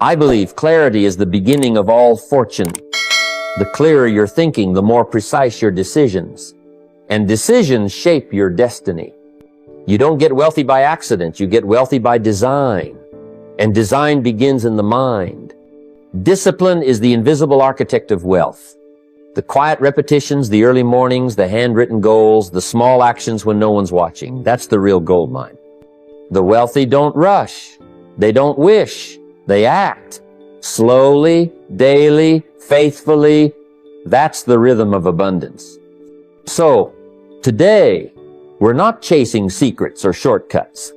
I believe clarity is the beginning of all fortune. The clearer your thinking, the more precise your decisions. And decisions shape your destiny. You don't get wealthy by accident, you get wealthy by design. And design begins in the mind. Discipline is the invisible architect of wealth. The quiet repetitions, the early mornings, the handwritten goals, the small actions when no one's watching, that's the real gold mine. The wealthy don't rush. They don't wish. They act. Slowly, daily, faithfully. That's the rhythm of abundance. So, today, we're not chasing secrets or shortcuts.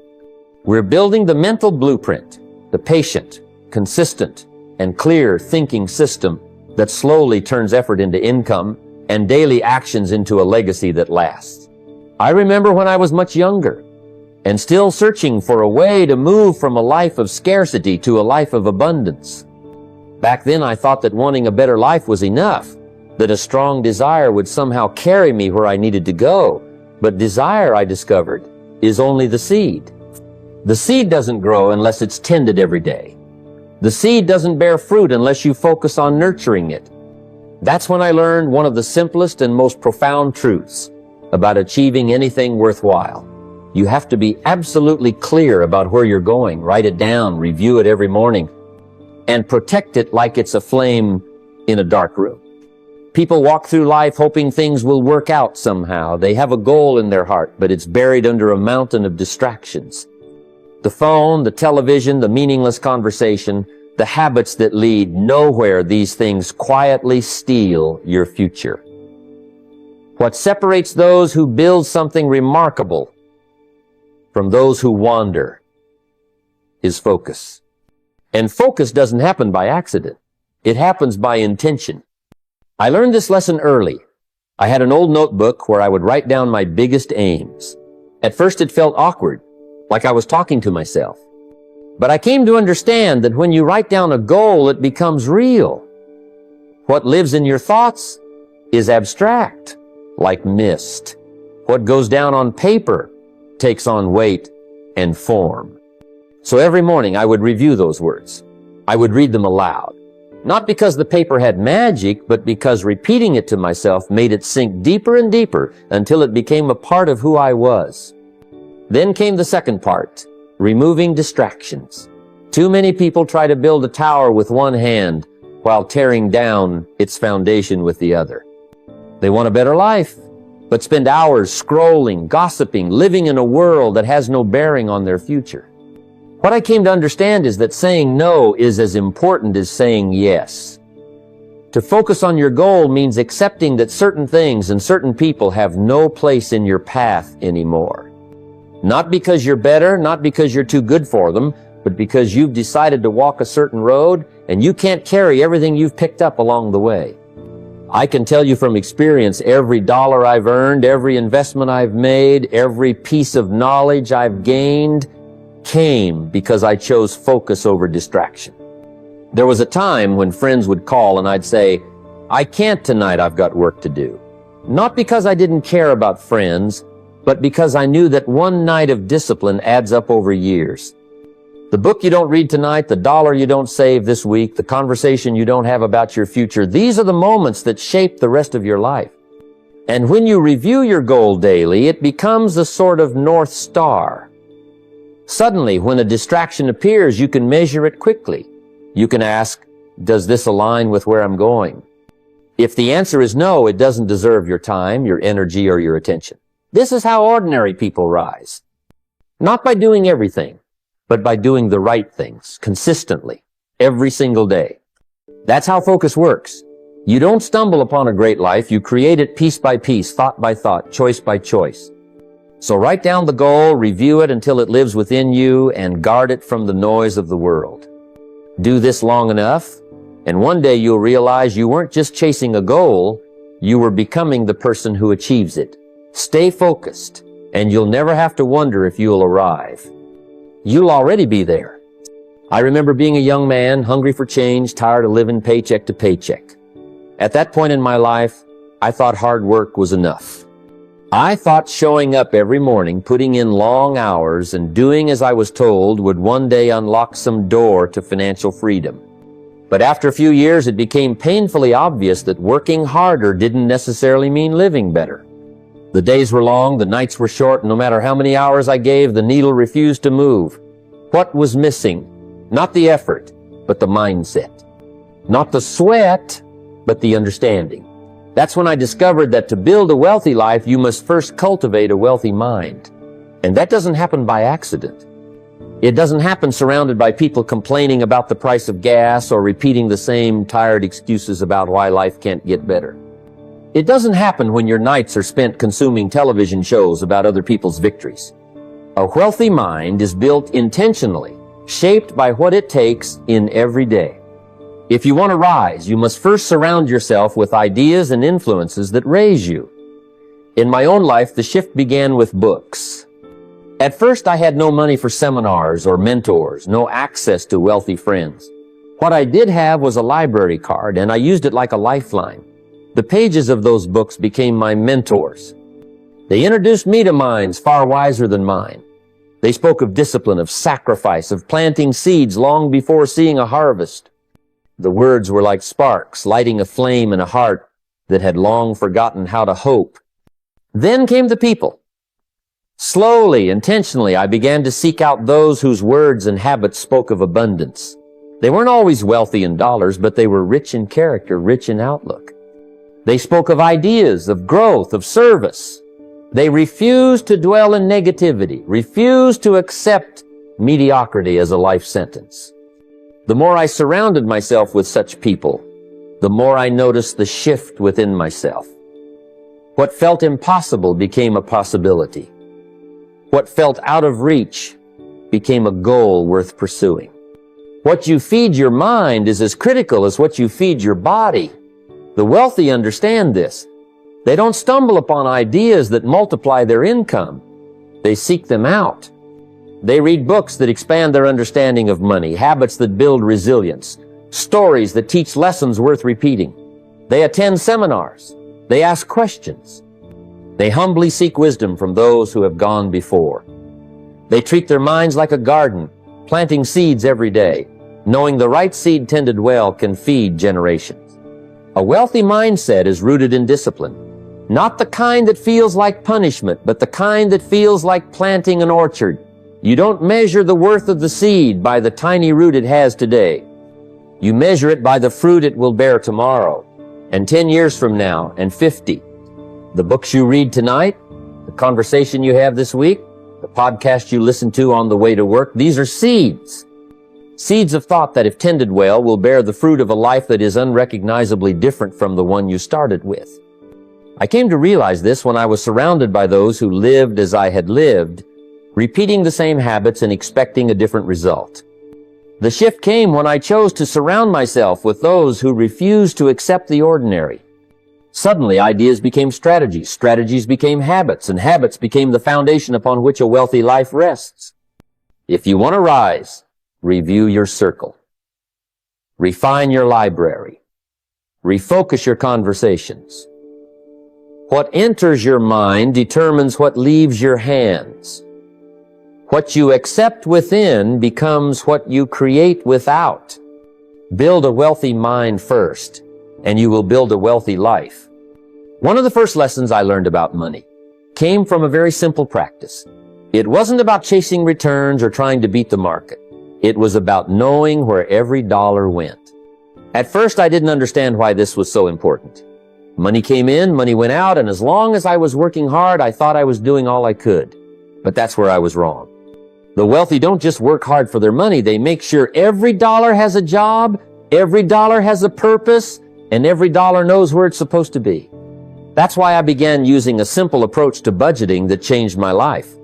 We're building the mental blueprint, the patient, consistent, and clear thinking system that slowly turns effort into income and daily actions into a legacy that lasts. I remember when I was much younger and still searching for a way to move from a life of scarcity to a life of abundance. Back then I thought that wanting a better life was enough, that a strong desire would somehow carry me where I needed to go. But desire, I discovered, is only the seed. The seed doesn't grow unless it's tended every day. The seed doesn't bear fruit unless you focus on nurturing it. That's when I learned one of the simplest and most profound truths about achieving anything worthwhile. You have to be absolutely clear about where you're going. Write it down, review it every morning, and protect it like it's a flame in a dark room. People walk through life hoping things will work out somehow. They have a goal in their heart, but it's buried under a mountain of distractions. The phone, the television, the meaningless conversation, the habits that lead nowhere, these things quietly steal your future. What separates those who build something remarkable from those who wander is focus. And focus doesn't happen by accident. It happens by intention. I learned this lesson early. I had an old notebook where I would write down my biggest aims. At first it felt awkward, like I was talking to myself. But I came to understand that when you write down a goal, it becomes real. What lives in your thoughts is abstract, like mist. What goes down on paper takes on weight and form. So every morning I would review those words. I would read them aloud. Not because the paper had magic, but because repeating it to myself made it sink deeper and deeper until it became a part of who I was. Then came the second part, removing distractions. Too many people try to build a tower with one hand while tearing down its foundation with the other. They want a better life, but spend hours scrolling, gossiping, living in a world that has no bearing on their future. What I came to understand is that saying no is as important as saying yes. To focus on your goal means accepting that certain things and certain people have no place in your path anymore. Not because you're better, not because you're too good for them, but because you've decided to walk a certain road and you can't carry everything you've picked up along the way. I can tell you from experience, every dollar I've earned, every investment I've made, every piece of knowledge I've gained came because I chose focus over distraction. There was a time when friends would call and I'd say, "I can't tonight, I've got work to do." Not because I didn't care about friends, but because I knew that one night of discipline adds up over years. The book you don't read tonight, the dollar you don't save this week, the conversation you don't have about your future, these are the moments that shape the rest of your life. And when you review your goal daily, it becomes a sort of North Star. Suddenly, when a distraction appears, you can measure it quickly. You can ask, does this align with where I'm going? If the answer is no, it doesn't deserve your time, your energy, or your attention. This is how ordinary people rise. Not by doing everything, but by doing the right things consistently, every single day. That's how focus works. You don't stumble upon a great life, you create it piece by piece, thought by thought, choice by choice. So write down the goal, review it until it lives within you, and guard it from the noise of the world. Do this long enough, and one day you'll realize you weren't just chasing a goal, you were becoming the person who achieves it. Stay focused, and you'll never have to wonder if you'll arrive. You'll already be there. I remember being a young man, hungry for change, tired of living paycheck to paycheck. At that point in my life, I thought hard work was enough. I thought showing up every morning, putting in long hours, and doing as I was told would one day unlock some door to financial freedom. But after a few years, it became painfully obvious that working harder didn't necessarily mean living better. The days were long, the nights were short, and no matter how many hours I gave, the needle refused to move. What was missing? Not the effort, but the mindset. Not the sweat, but the understanding. That's when I discovered that to build a wealthy life, you must first cultivate a wealthy mind. And that doesn't happen by accident. It doesn't happen surrounded by people complaining about the price of gas or repeating the same tired excuses about why life can't get better. It doesn't happen when your nights are spent consuming television shows about other people's victories. A wealthy mind is built intentionally, shaped by what it takes in every day. If you want to rise, you must first surround yourself with ideas and influences that raise you. In my own life, the shift began with books. At first, I had no money for seminars or mentors, no access to wealthy friends. What I did have was a library card, and I used it like a lifeline. The pages of those books became my mentors. They introduced me to minds far wiser than mine. They spoke of discipline, of sacrifice, of planting seeds long before seeing a harvest. The words were like sparks, lighting a flame in a heart that had long forgotten how to hope. Then came the people. Slowly, intentionally, I began to seek out those whose words and habits spoke of abundance. They weren't always wealthy in dollars, but they were rich in character, rich in outlook. They spoke of ideas, of growth, of service. They refused to dwell in negativity, refused to accept mediocrity as a life sentence. The more I surrounded myself with such people, the more I noticed the shift within myself. What felt impossible became a possibility. What felt out of reach became a goal worth pursuing. What you feed your mind is as critical as what you feed your body. The wealthy understand this. They don't stumble upon ideas that multiply their income. They seek them out. They read books that expand their understanding of money, habits that build resilience, stories that teach lessons worth repeating. They attend seminars. They ask questions. They humbly seek wisdom from those who have gone before. They treat their minds like a garden, planting seeds every day, knowing the right seed tended well can feed generations. A wealthy mindset is rooted in discipline, not the kind that feels like punishment, but the kind that feels like planting an orchard. You don't measure the worth of the seed by the tiny root it has today. You measure it by the fruit it will bear tomorrow, and 10 years from now, and 50. The books you read tonight, the conversation you have this week, the podcast you listen to on the way to work, these are seeds. Seeds of thought that, if tended well, will bear the fruit of a life that is unrecognizably different from the one you started with. I came to realize this when I was surrounded by those who lived as I had lived, repeating the same habits and expecting a different result. The shift came when I chose to surround myself with those who refused to accept the ordinary. Suddenly, ideas became strategies, strategies became habits, and habits became the foundation upon which a wealthy life rests. If you want to rise, review your circle. Refine your library. Refocus your conversations. What enters your mind determines what leaves your hands. What you accept within becomes what you create without. Build a wealthy mind first, and you will build a wealthy life. One of the first lessons I learned about money came from a very simple practice. It wasn't about chasing returns or trying to beat the market. It was about knowing where every dollar went. At first, I didn't understand why this was so important. Money came in, money went out, and as long as I was working hard, I thought I was doing all I could. But that's where I was wrong. The wealthy don't just work hard for their money. They make sure every dollar has a job, every dollar has a purpose, and every dollar knows where it's supposed to be. That's why I began using a simple approach to budgeting that changed my life.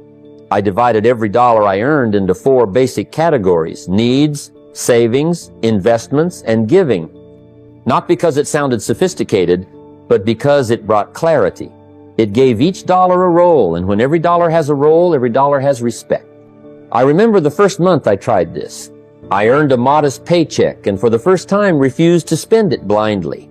I divided every dollar I earned into 4 basic categories: needs, savings, investments, and giving. Not because it sounded sophisticated, but because it brought clarity. It gave each dollar a role, and when every dollar has a role, every dollar has respect. I remember the first month I tried this. I earned a modest paycheck and for the first time refused to spend it blindly.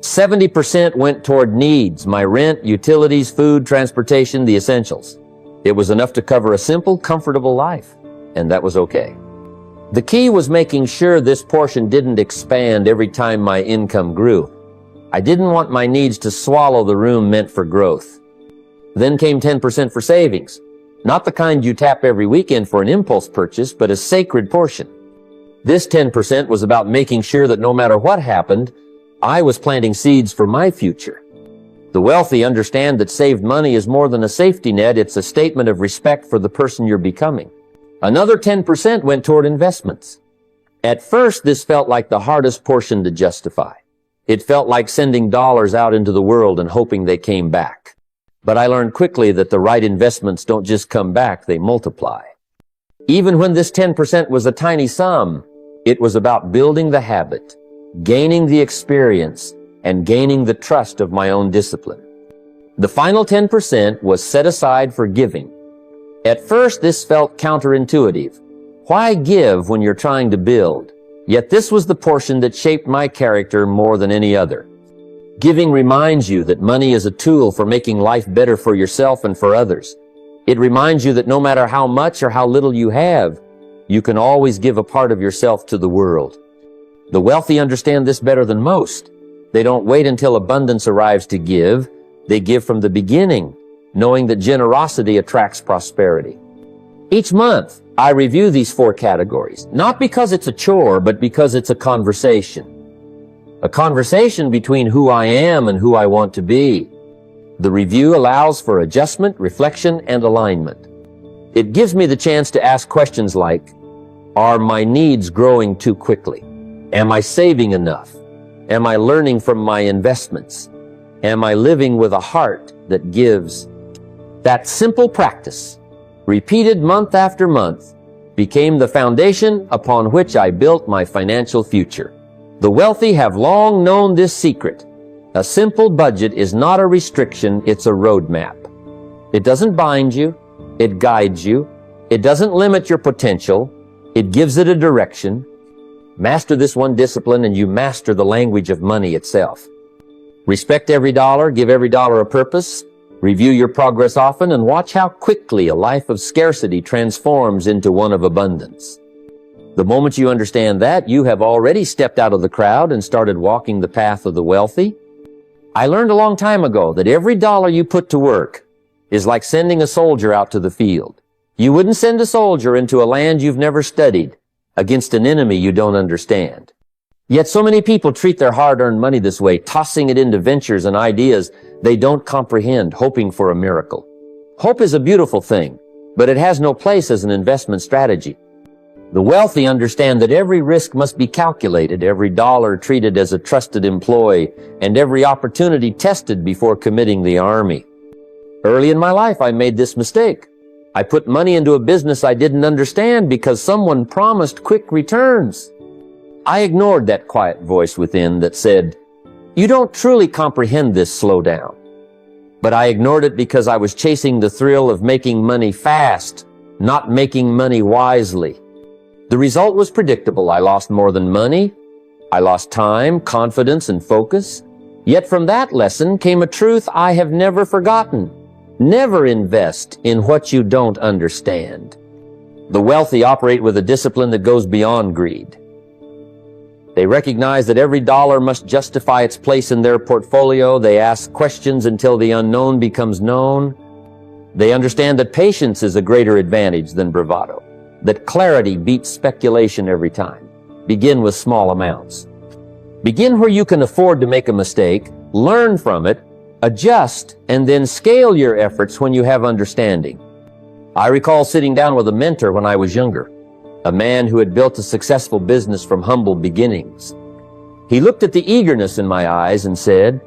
70% went toward needs, my rent, utilities, food, transportation, the essentials. It was enough to cover a simple, comfortable life, and that was okay. The key was making sure this portion didn't expand every time my income grew. I didn't want my needs to swallow the room meant for growth. Then came 10% for savings. Not the kind you tap every weekend for an impulse purchase, but a sacred portion. This 10% was about making sure that no matter what happened, I was planting seeds for my future. The wealthy understand that saved money is more than a safety net, it's a statement of respect for the person you're becoming. Another 10% went toward investments. At first, this felt like the hardest portion to justify. It felt like sending dollars out into the world and hoping they came back. But I learned quickly that the right investments don't just come back, they multiply. Even when this 10% was a tiny sum, it was about building the habit, gaining the experience, and gaining the trust of my own discipline. The final 10% was set aside for giving. At first, this felt counterintuitive. Why give when you're trying to build? Yet this was the portion that shaped my character more than any other. Giving reminds you that money is a tool for making life better for yourself and for others. It reminds you that no matter how much or how little you have, you can always give a part of yourself to the world. The wealthy understand this better than most. They don't wait until abundance arrives to give. They give from the beginning, knowing that generosity attracts prosperity. Each month, I review these 4 categories, not because it's a chore, but because it's a conversation. A conversation between who I am and who I want to be. The review allows for adjustment, reflection, and alignment. It gives me the chance to ask questions like, are my needs growing too quickly? Am I saving enough? Am I learning from my investments? Am I living with a heart that gives? That simple practice, repeated month after month, became the foundation upon which I built my financial future. The wealthy have long known this secret. A simple budget is not a restriction, it's a roadmap. It doesn't bind you, it guides you. It doesn't limit your potential, it gives it a direction. Master this one discipline and you master the language of money itself. Respect every dollar, give every dollar a purpose. Review your progress often and watch how quickly a life of scarcity transforms into one of abundance. The moment you understand that, you have already stepped out of the crowd and started walking the path of the wealthy. I learned a long time ago that every dollar you put to work is like sending a soldier out to the field. You wouldn't send a soldier into a land you've never studied against an enemy you don't understand. Yet so many people treat their hard-earned money this way, tossing it into ventures and ideas they don't comprehend, hoping for a miracle. Hope is a beautiful thing, but it has no place as an investment strategy. The wealthy understand that every risk must be calculated, every dollar treated as a trusted employee, and every opportunity tested before committing the army. Early in my life, I made this mistake. I put money into a business I didn't understand because someone promised quick returns. I ignored that quiet voice within that said, "You don't truly comprehend this, slow down." But I ignored it because I was chasing the thrill of making money fast, not making money wisely. The result was predictable. I lost more than money. I lost time, confidence, and focus. Yet from that lesson came a truth I have never forgotten. Never invest in what you don't understand. The wealthy operate with a discipline that goes beyond greed. They recognize that every dollar must justify its place in their portfolio. They ask questions until the unknown becomes known. They understand that patience is a greater advantage than bravado, that clarity beats speculation every time. Begin with small amounts. Begin where you can afford to make a mistake, learn from it, adjust, and then scale your efforts when you have understanding. I recall sitting down with a mentor when I was younger, a man who had built a successful business from humble beginnings. He looked at the eagerness in my eyes and said,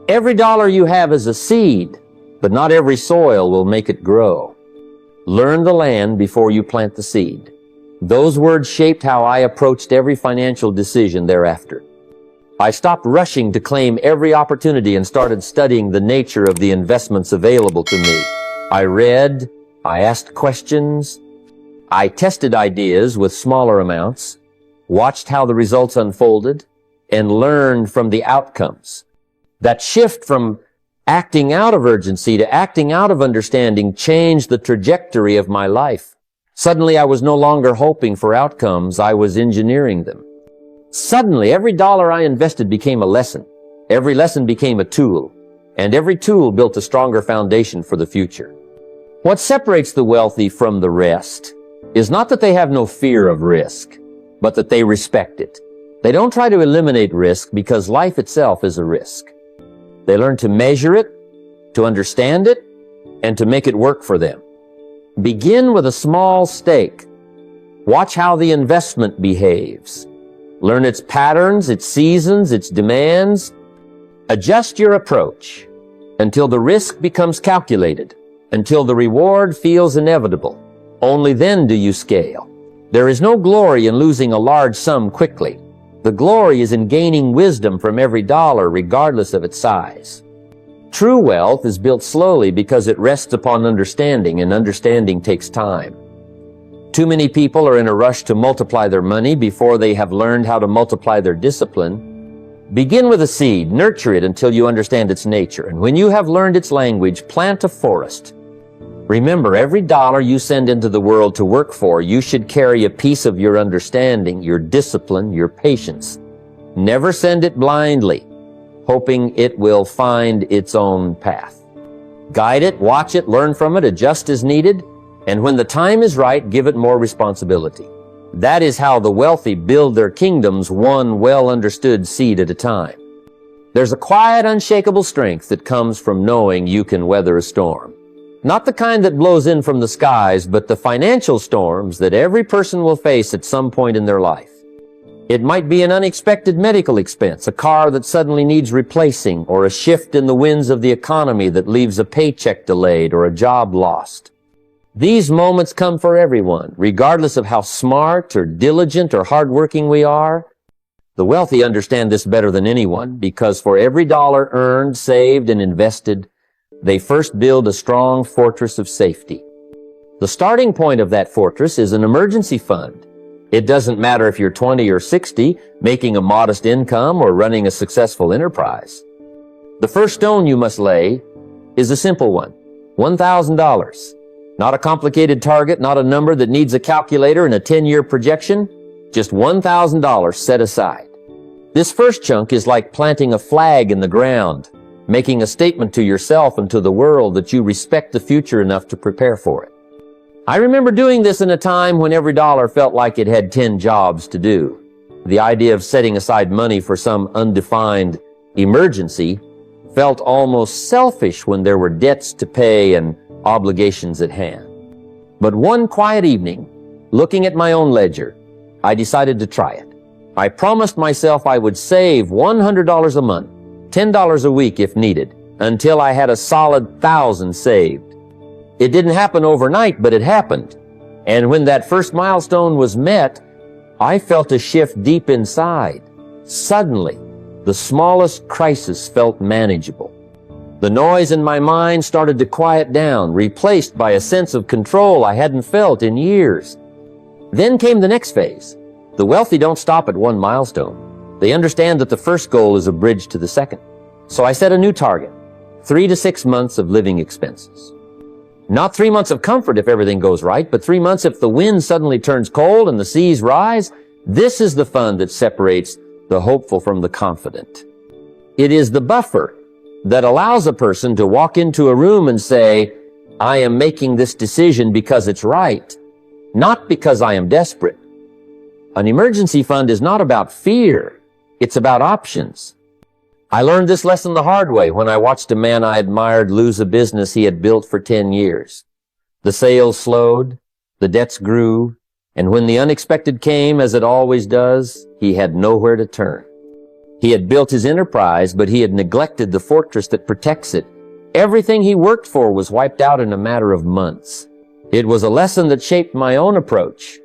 "Every dollar you have is a seed, but not every soil will make it grow. Learn the land before you plant the seed." Those words shaped how I approached every financial decision thereafter. I stopped rushing to claim every opportunity and started studying the nature of the investments available to me. I read, I asked questions, I tested ideas with smaller amounts, watched how the results unfolded, and learned from the outcomes. That shift from acting out of urgency to acting out of understanding changed the trajectory of my life. Suddenly, I was no longer hoping for outcomes, I was engineering them. Suddenly, every dollar I invested became a lesson. Every lesson became a tool, and every tool built a stronger foundation for the future. What separates the wealthy from the rest is not that they have no fear of risk, but that they respect it. They don't try to eliminate risk because life itself is a risk. They learn to measure it, to understand it, and to make it work for them. Begin with a small stake. Watch how the investment behaves. Learn its patterns, its seasons, its demands. Adjust your approach until the risk becomes calculated, until the reward feels inevitable. Only then do you scale. There is no glory in losing a large sum quickly. The glory is in gaining wisdom from every dollar, regardless of its size. True wealth is built slowly because it rests upon understanding, and understanding takes time. Too many people are in a rush to multiply their money before they have learned how to multiply their discipline. Begin with a seed, nurture it until you understand its nature, and when you have learned its language, plant a forest. Remember, every dollar you send into the world to work for, you should carry a piece of your understanding, your discipline, your patience. Never send it blindly, hoping it will find its own path. Guide it, watch it, learn from it, adjust as needed, and when the time is right, give it more responsibility. That is how the wealthy build their kingdoms, one well-understood seed at a time. There's a quiet, unshakable strength that comes from knowing you can weather a storm. Not the kind that blows in from the skies, but the financial storms that every person will face at some point in their life. It might be an unexpected medical expense, a car that suddenly needs replacing, or a shift in the winds of the economy that leaves a paycheck delayed or a job lost. These moments come for everyone, regardless of how smart or diligent or hardworking we are. The wealthy understand this better than anyone because for every dollar earned, saved, and invested, they first build a strong fortress of safety. The starting point of that fortress is an emergency fund. It doesn't matter if you're 20 or 60, making a modest income or running a successful enterprise. The first stone you must lay is a simple one, $1,000. Not a complicated target, not a number that needs a calculator and a 10-year projection, just $1,000 set aside. This first chunk is like planting a flag in the ground, making a statement to yourself and to the world that you respect the future enough to prepare for it. I remember doing this in a time when every dollar felt like it had 10 jobs to do. The idea of setting aside money for some undefined emergency felt almost selfish when there were debts to pay and obligations at hand. But one quiet evening, looking at my own ledger, I decided to try it. I promised myself I would save $100 a month, $10 a week if needed, until I had a solid 1,000 saved. It didn't happen overnight, but it happened. And when that first milestone was met, I felt a shift deep inside. Suddenly, the smallest crisis felt manageable. The noise in my mind started to quiet down, replaced by a sense of control I hadn't felt in years. Then came the next phase. The wealthy don't stop at one milestone. They understand that the first goal is a bridge to the second. So I set a new target, 3 to 6 months of living expenses. Not 3 months of comfort if everything goes right, but 3 months if the wind suddenly turns cold and the seas rise. This is the fund that separates the hopeful from the confident. It is the buffer that allows a person to walk into a room and say, I am making this decision because it's right, not because I am desperate. An emergency fund is not about fear. It's about options. I learned this lesson the hard way when I watched a man I admired lose a business he had built for 10 years. The sales slowed, the debts grew, and when the unexpected came, as it always does, he had nowhere to turn. He had built his enterprise, but he had neglected the fortress that protects it. Everything he worked for was wiped out in a matter of months. It was a lesson that shaped my own approach.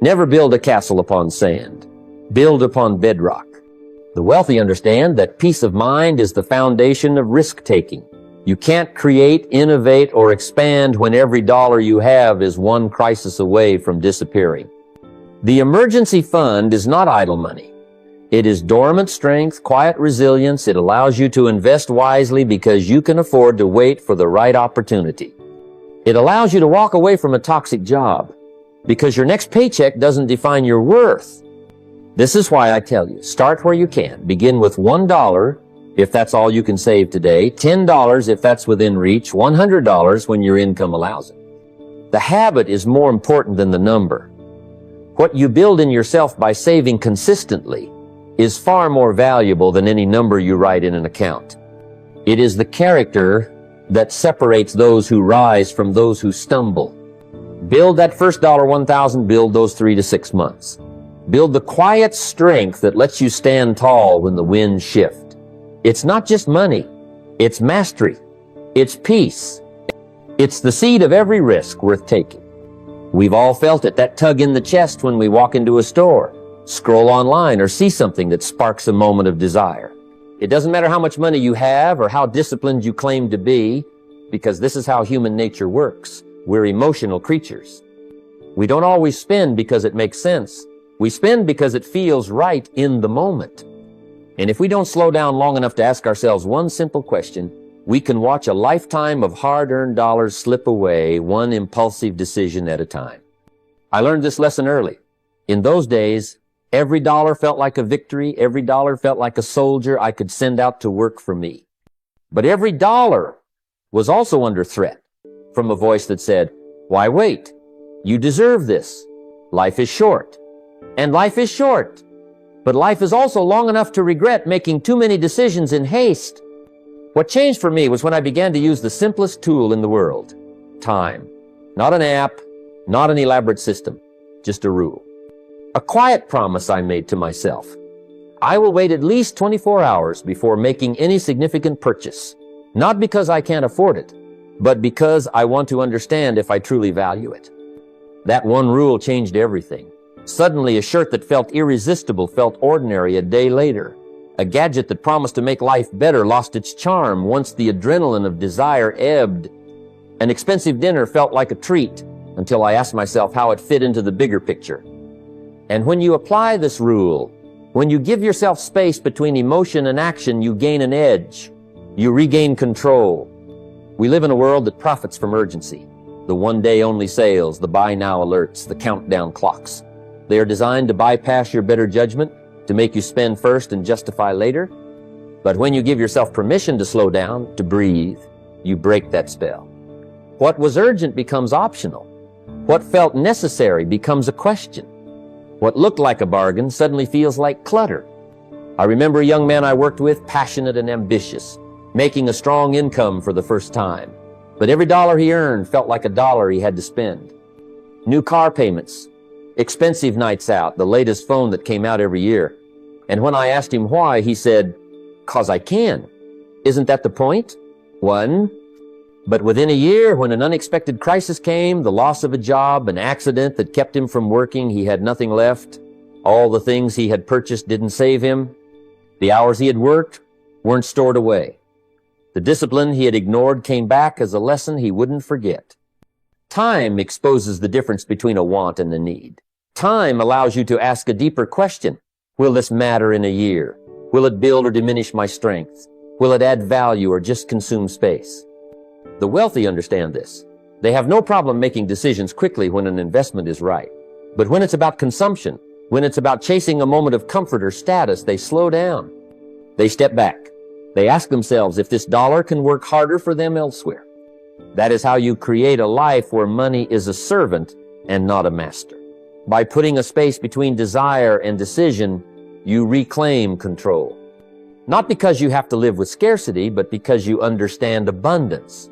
Never build a castle upon sand. Build upon bedrock. The wealthy understand that peace of mind is the foundation of risk-taking. You can't create, innovate, or expand when every dollar you have is one crisis away from disappearing. The emergency fund is not idle money. It is dormant strength, quiet resilience. It allows you to invest wisely because you can afford to wait for the right opportunity. It allows you to walk away from a toxic job because your next paycheck doesn't define your worth. This is why I tell you, start where you can. Begin with $1 if that's all you can save today, $10 if that's within reach, $100 when your income allows it. The habit is more important than the number. What you build in yourself by saving consistently is far more valuable than any number you write in an account. It is the character that separates those who rise from those who stumble. Build that first $1,000, build those 3 to 6 months. Build the quiet strength that lets you stand tall when the winds shift. It's not just money, it's mastery, it's peace. It's the seed of every risk worth taking. We've all felt it, that tug in the chest when we walk into a store, scroll online, or see something that sparks a moment of desire. It doesn't matter how much money you have or how disciplined you claim to be, because this is how human nature works. We're emotional creatures. We don't always spend because it makes sense. We spend because it feels right in the moment. And if we don't slow down long enough to ask ourselves one simple question, we can watch a lifetime of hard-earned dollars slip away, one impulsive decision at a time. I learned this lesson early. In those days, every dollar felt like a victory. Every dollar felt like a soldier I could send out to work for me. But every dollar was also under threat from a voice that said, "Why wait? You deserve this. Life is short." And life is short. But life is also long enough to regret making too many decisions in haste. What changed for me was when I began to use the simplest tool in the world, time. Not an app, not an elaborate system, just a rule. A quiet promise I made to myself. I will wait at least 24 hours before making any significant purchase. Not because I can't afford it, but because I want to understand if I truly value it. That one rule changed everything. Suddenly, a shirt that felt irresistible felt ordinary a day later. A gadget that promised to make life better lost its charm once the adrenaline of desire ebbed. An expensive dinner felt like a treat until I asked myself how it fit into the bigger picture. And when you apply this rule, when you give yourself space between emotion and action, you gain an edge. You regain control. We live in a world that profits from urgency. The one-day-only sales, the buy-now alerts, the countdown clocks. They are designed to bypass your better judgment, to make you spend first and justify later. But when you give yourself permission to slow down, to breathe, you break that spell. What was urgent becomes optional. What felt necessary becomes a question. What looked like a bargain suddenly feels like clutter. I remember a young man I worked with, passionate and ambitious, making a strong income for the first time. But every dollar he earned felt like a dollar he had to spend. New car payments, expensive nights out, the latest phone that came out every year. And when I asked him why, he said, "'Cause I can." Isn't that the point? But within a year, when an unexpected crisis came, the loss of a job, an accident that kept him from working, he had nothing left. All the things he had purchased didn't save him. The hours he had worked weren't stored away. The discipline he had ignored came back as a lesson he wouldn't forget. Time exposes the difference between a want and a need. Time allows you to ask a deeper question. Will this matter in a year? Will it build or diminish my strength? Will it add value or just consume space? The wealthy understand this. They have no problem making decisions quickly when an investment is right. But when it's about consumption, when it's about chasing a moment of comfort or status, they slow down. They step back. They ask themselves if this dollar can work harder for them elsewhere. That is how you create a life where money is a servant and not a master. By putting a space between desire and decision, you reclaim control. Not because you have to live with scarcity, but because you understand abundance.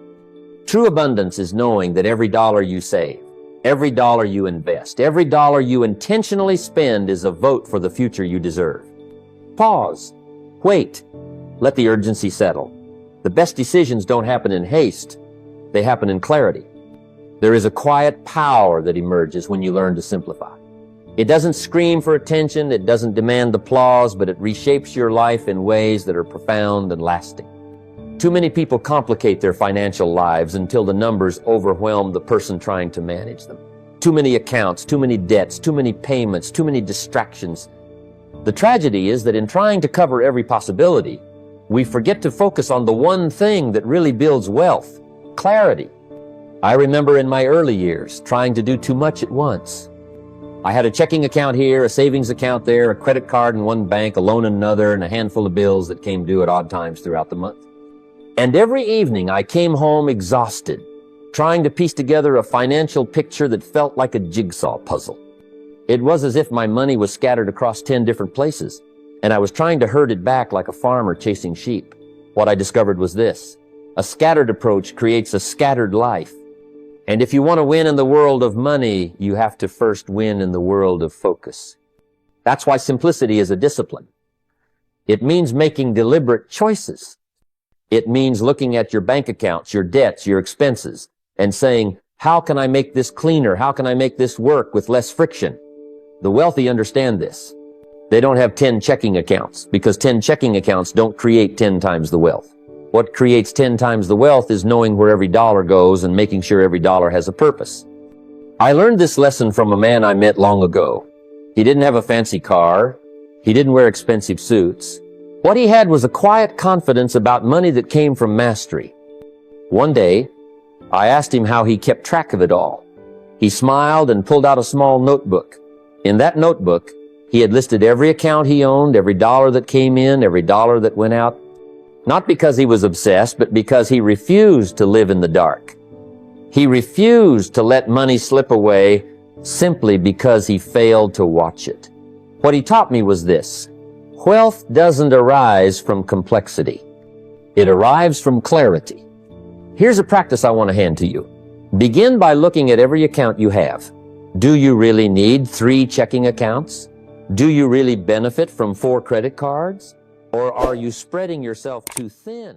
True abundance is knowing that every dollar you save, every dollar you invest, every dollar you intentionally spend is a vote for the future you deserve. Pause. Wait. Let the urgency settle. The best decisions don't happen in haste. They happen in clarity. There is a quiet power that emerges when you learn to simplify. It doesn't scream for attention, it doesn't demand applause, but it reshapes your life in ways that are profound and lasting. Too many people complicate their financial lives until the numbers overwhelm the person trying to manage them. Too many accounts, too many debts, too many payments, too many distractions. The tragedy is that in trying to cover every possibility, we forget to focus on the one thing that really builds wealth: clarity. I remember in my early years trying to do too much at once. I had a checking account here, a savings account there, a credit card in one bank, a loan in another, and a handful of bills that came due at odd times throughout the month. And every evening I came home exhausted, trying to piece together a financial picture that felt like a jigsaw puzzle. It was as if my money was scattered across 10 different places, and I was trying to herd it back like a farmer chasing sheep. What I discovered was this: a scattered approach creates a scattered life. And if you want to win in the world of money, you have to first win in the world of focus. That's why simplicity is a discipline. It means making deliberate choices. It means looking at your bank accounts, your debts, your expenses, and saying, how can I make this cleaner? How can I make this work with less friction? The wealthy understand this. They don't have 10 checking accounts, because 10 checking accounts don't create 10 times the wealth. What creates 10 times the wealth is knowing where every dollar goes and making sure every dollar has a purpose. I learned this lesson from a man I met long ago. He didn't have a fancy car. He didn't wear expensive suits. What he had was a quiet confidence about money that came from mastery. One day, I asked him how he kept track of it all. He smiled and pulled out a small notebook. In that notebook, he had listed every account he owned, every dollar that came in, every dollar that went out. Not because he was obsessed, but because he refused to live in the dark. He refused to let money slip away simply because he failed to watch it. What he taught me was this: wealth doesn't arise from complexity. It arrives from clarity. Here's a practice I want to hand to you. Begin by looking at every account you have. Do you really need 3 checking accounts? Do you really benefit from 4 credit cards? Or are you spreading yourself too thin?